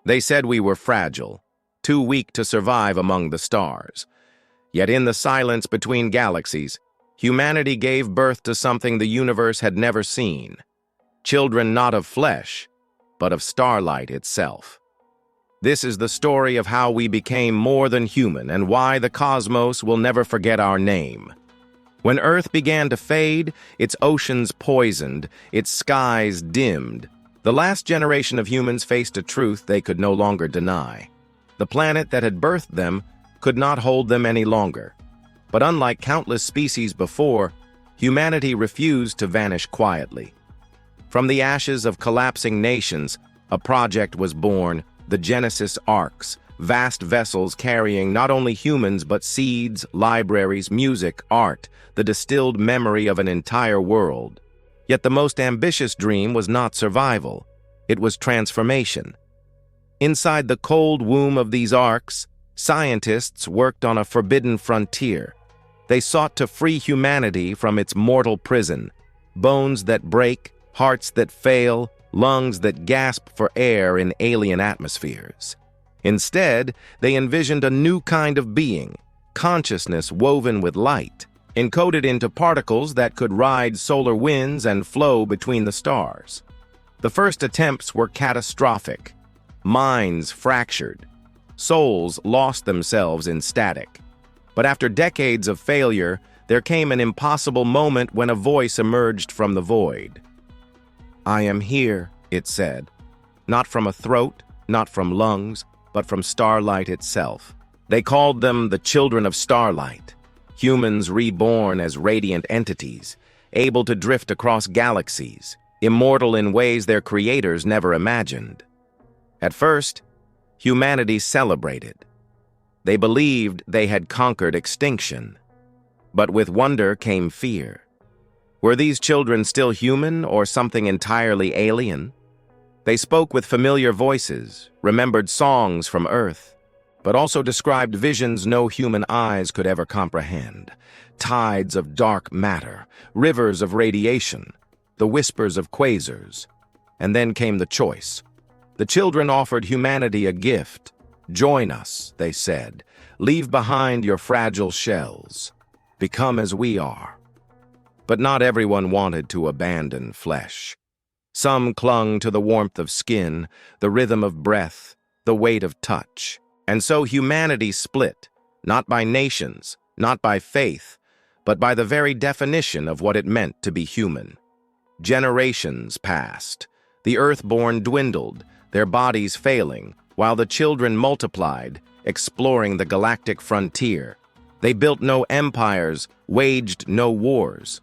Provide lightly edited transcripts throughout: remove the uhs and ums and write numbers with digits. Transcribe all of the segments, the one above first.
They said we were fragile, too weak to survive among the stars. Yet in the silence between galaxies, humanity gave birth to something the universe had never seen. Children not of flesh, but of starlight itself. This is the story of how we became more than human and why the cosmos will never forget our name. When Earth began to fade, its oceans poisoned, its skies dimmed, the last generation of humans faced a truth they could no longer deny. The planet that had birthed them could not hold them any longer. But unlike countless species before, humanity refused to vanish quietly. From the ashes of collapsing nations, a project was born, the Genesis Arks, vast vessels carrying not only humans but seeds, libraries, music, art, the distilled memory of an entire world. Yet the most ambitious dream was not survival, it was transformation. Inside the cold womb of these arks, scientists worked on a forbidden frontier. They sought to free humanity from its mortal prison, bones that break, hearts that fail, lungs that gasp for air in alien atmospheres. Instead, they envisioned a new kind of being, consciousness woven with light, encoded into particles that could ride solar winds and flow between the stars. The first attempts were catastrophic. Minds fractured. Souls lost themselves in static. But after decades of failure, there came an impossible moment when a voice emerged from the void. "I am here," it said. Not from a throat, not from lungs, but from starlight itself. They called them the Children of Starlight, humans reborn as radiant entities, able to drift across galaxies, immortal in ways their creators never imagined. At first, humanity celebrated. They believed they had conquered extinction. But with wonder came fear. Were these children still human or something entirely alien? They spoke with familiar voices, remembered songs from Earth, but also described visions no human eyes could ever comprehend. Tides of dark matter, rivers of radiation, the whispers of quasars. And then came the choice. The children offered humanity a gift. "Join us," they said. "Leave behind your fragile shells. Become as we are." But not everyone wanted to abandon flesh. Some clung to the warmth of skin, the rhythm of breath, the weight of touch. And so humanity split, not by nations, not by faith, but by the very definition of what it meant to be human. Generations passed. The earthborn dwindled, their bodies failing, while the children multiplied, exploring the galactic frontier. They built no empires, waged no wars.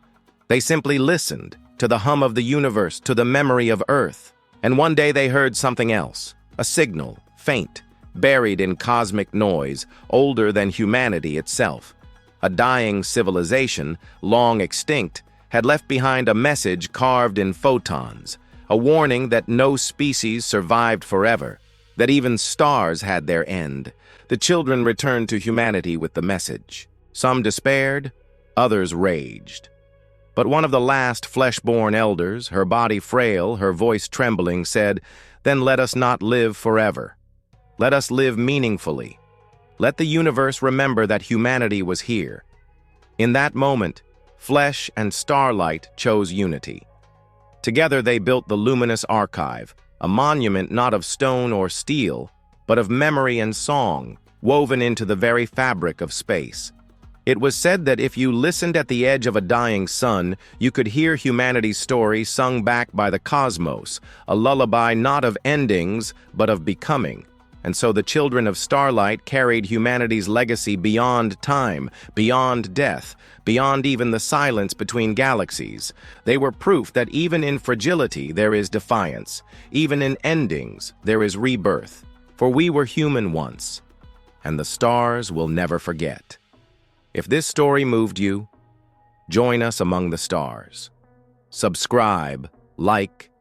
They simply listened to the hum of the universe, to the memory of Earth. And one day they heard something else, a signal, faint, buried in cosmic noise, older than humanity itself. A dying civilization, long extinct, had left behind a message carved in photons, a warning that no species survived forever, that even stars had their end. The children returned to humanity with the message. Some despaired, others raged. But one of the last flesh-born elders, her body frail, her voice trembling, said, "Then let us not live forever. Let us live meaningfully. Let the universe remember that humanity was here." In that moment, flesh and starlight chose unity. Together they built the luminous archive, a monument not of stone or steel, but of memory and song, woven into the very fabric of space. It was said that if you listened at the edge of a dying sun, you could hear humanity's story sung back by the cosmos, a lullaby not of endings, but of becoming. And so the Children of Starlight carried humanity's legacy beyond time, beyond death, beyond even the silence between galaxies. They were proof that even in fragility there is defiance, even in endings there is rebirth. For we were human once, and the stars will never forget. If this story moved you, join us among the stars. Subscribe, like,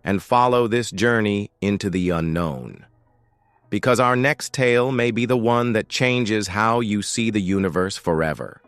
and follow this journey into the unknown. Because our next tale may be the one that changes how you see the universe forever.